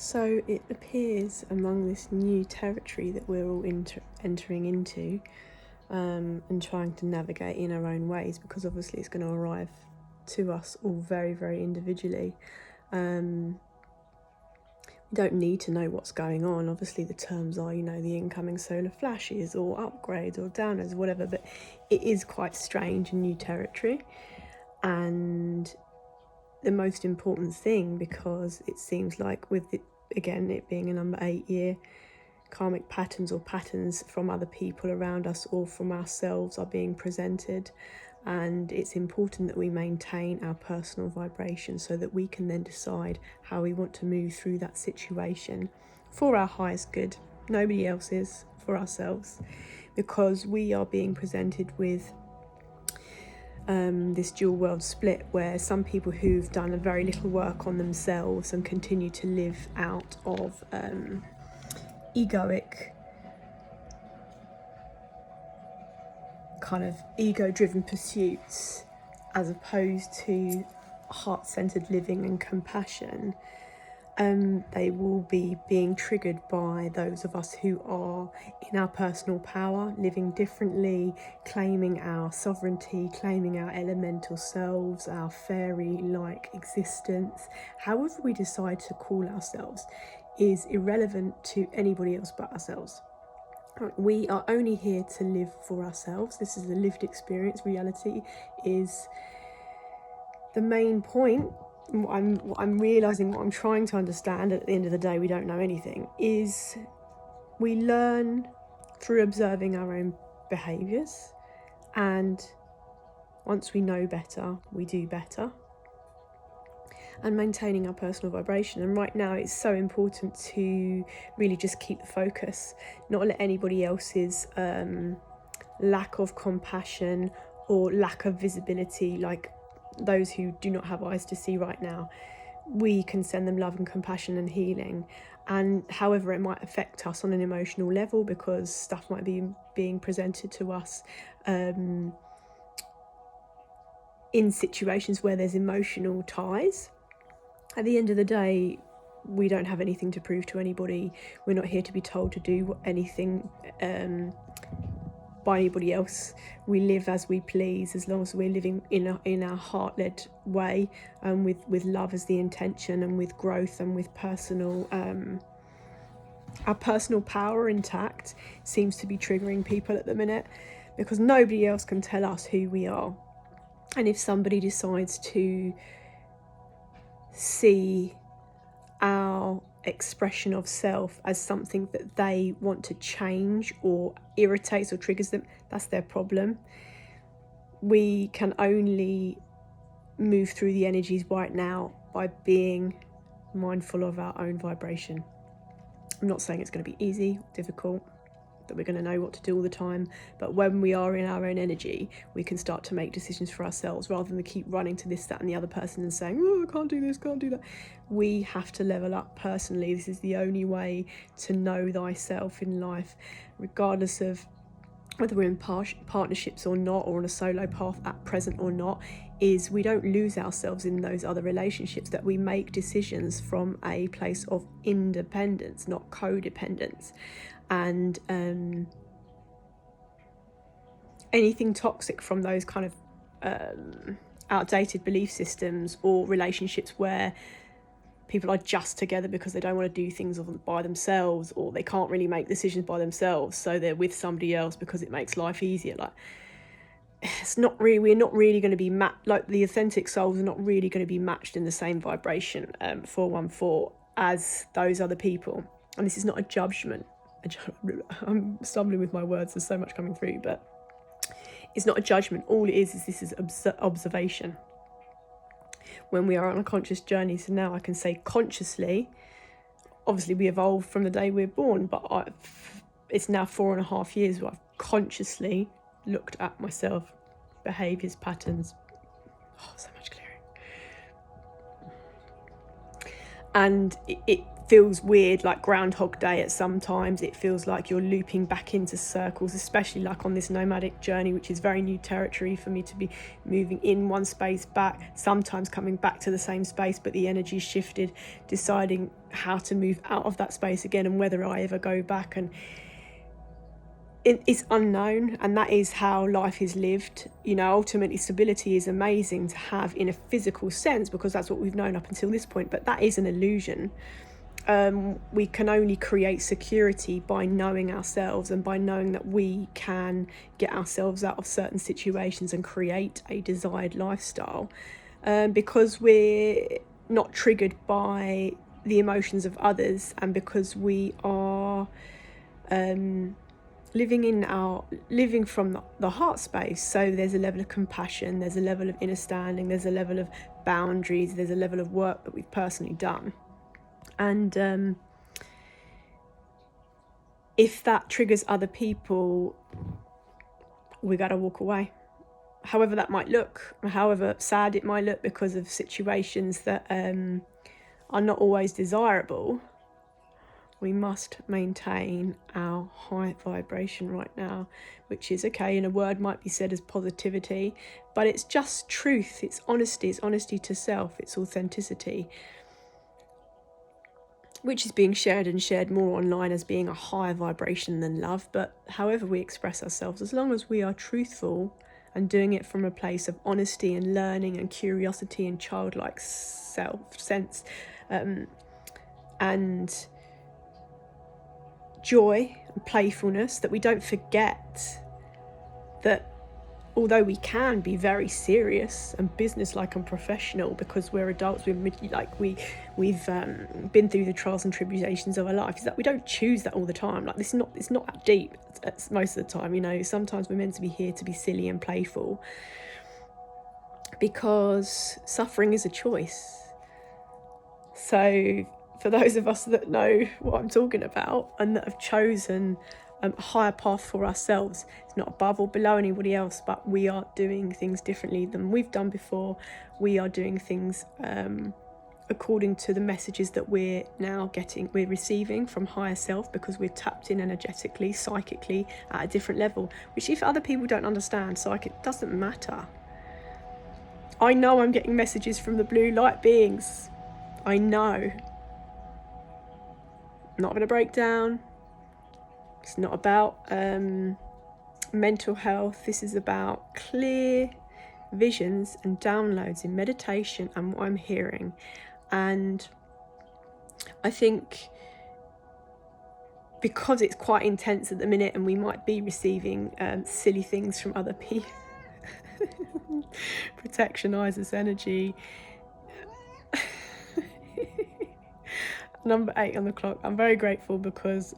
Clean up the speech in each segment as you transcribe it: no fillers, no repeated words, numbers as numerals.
So it appears among this new territory that we're all entering into and trying to navigate in our own ways, because obviously it's going to arrive to us all very, very individually. We don't need to know what's going on. Obviously the terms are, the incoming solar flashes or upgrades or downers, whatever, but it is quite strange and new territory. And the most important thing, because it seems like with it being a number 8 year, karmic patterns or patterns from other people around us or from ourselves are being presented, and it's important that we maintain our personal vibration so that we can then decide how we want to move through that situation for our highest good. Nobody else is, for ourselves, because we are being presented with this dual world split, where some people who've done a very little work on themselves and continue to live out of egoic, kind of ego-driven pursuits, as opposed to heart-centered living and compassion, they will be being triggered by those of us who are in our personal power, living differently, claiming our sovereignty, claiming our elemental selves, our fairy-like existence. However we decide to call ourselves is irrelevant to anybody else but ourselves. We are only here to live for ourselves. This is a lived experience. Reality is the main point. What I'm realising, what I'm trying to understand, at the end of the day we don't know anything, is we learn through observing our own behaviours, and once we know better, we do better, and maintaining our personal vibration. And right now it's so important to really just keep the focus, not let anybody else's lack of compassion or lack of visibility, like those who do not have eyes to see right now, we can send them love and compassion and healing. And however it might affect us on an emotional level, because stuff might be being presented to us in situations where there's emotional ties. At the end of the day, we don't have anything to prove to anybody. We're not here to be told to do anything by anybody else. We live as we please, as long as we're living in our heart-led way, and with love as the intention, and with growth, and with personal our personal power intact. Seems to be triggering people at the minute, because nobody else can tell us who we are. And if somebody decides to see our expression of self as something that they want to change or irritates or triggers them, that's their problem. We can only move through the energies right now by being mindful of our own vibration. I'm not saying it's going to be easy, difficult, that we're going to know what to do all the time, but when we are in our own energy, we can start to make decisions for ourselves, rather than keep running to this, that and the other person and saying, oh, I can't do this, can't do that. We have to level up personally. This is the only way to know thyself in life, regardless of whether we're in partnerships or not, or on a solo path at present or not, is we don't lose ourselves in those other relationships, that we make decisions from a place of independence, not codependence. And anything toxic from those kind of outdated belief systems, or relationships where people are just together because they don't want to do things by themselves, or they can't really make decisions by themselves, so they're with somebody else because it makes life easier. Like, we're not really going to be like the authentic souls are not really going to be matched in the same vibration 414 as those other people. And this is not a judgment. I'm stumbling with my words, there's so much coming through, but it's not a judgment. All it is this is observation. When we are on a conscious journey, so now I can say consciously, obviously we evolved from the day we're born, but it's now 4.5 years where I've consciously looked at myself, behaviours, patterns. So much clearing. And feels weird, like Groundhog Day at sometimes. It feels like you're looping back into circles, especially like on this nomadic journey, which is very new territory for me, to be moving in one space, back, sometimes coming back to the same space, but the energy shifted, deciding how to move out of that space again and whether I ever go back. And it's unknown, and that is how life is lived. Ultimately stability is amazing to have in a physical sense because that's what we've known up until this point, but that is an illusion. We can only create security by knowing ourselves and by knowing that we can get ourselves out of certain situations and create a desired lifestyle, because we're not triggered by the emotions of others, and because we are living from the heart space. So there's a level of compassion, there's a level of understanding, there's a level of boundaries, there's a level of work that we've personally done. And if that triggers other people, we got to walk away. However that might look, however sad it might look, because of situations that are not always desirable, we must maintain our high vibration right now, which is okay. And a word might be said as positivity, but it's just truth. It's honesty to self. It's authenticity, which is being shared and shared more online as being a higher vibration than love. But however we express ourselves, as long as we are truthful and doing it from a place of honesty and learning and curiosity and childlike sense, and joy and playfulness, that we don't forget that although we can be very serious and businesslike and professional because we're adults, we've been through the trials and tribulations of our life, is that we don't choose that all the time. Like, it's not that deep most of the time. Sometimes we're meant to be here to be silly and playful, because suffering is a choice. So for those of us that know what I'm talking about and that have chosen a higher path for ourselves, it's not above or below anybody else, but we are doing things differently than we've done before. We are doing things according to the messages that we're receiving from higher self, because we're tapped in energetically, psychically at a different level, which if other people don't understand, it doesn't matter. I know I'm getting messages from the blue light beings. I know. I'm not going to break down. It's not about mental health. This is about clear visions and downloads in meditation and what I'm hearing. And I think because it's quite intense at the minute, and we might be receiving silly things from other people, protectionize this energy. Number 8 on the clock. I'm very grateful because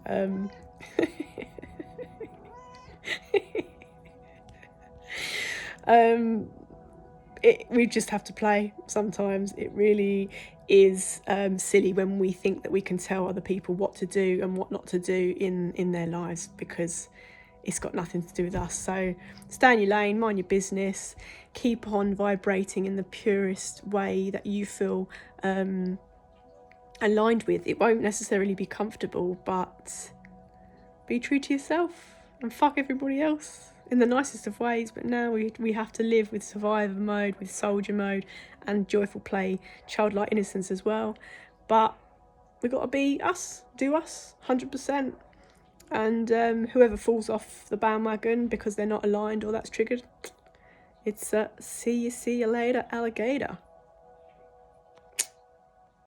we just have to play sometimes. It really is silly when we think that we can tell other people what to do and what not to do in their lives, because it's got nothing to do with us. So stay in your lane, mind your business, keep on vibrating in the purest way that you feel aligned with. It won't necessarily be comfortable, but be true to yourself and fuck everybody else in the nicest of ways. But now we have to live with survivor mode, with soldier mode, and joyful play, childlike innocence as well. But we got to be us, do us 100%. And whoever falls off the bandwagon because they're not aligned or that's triggered, it's see you later, alligator.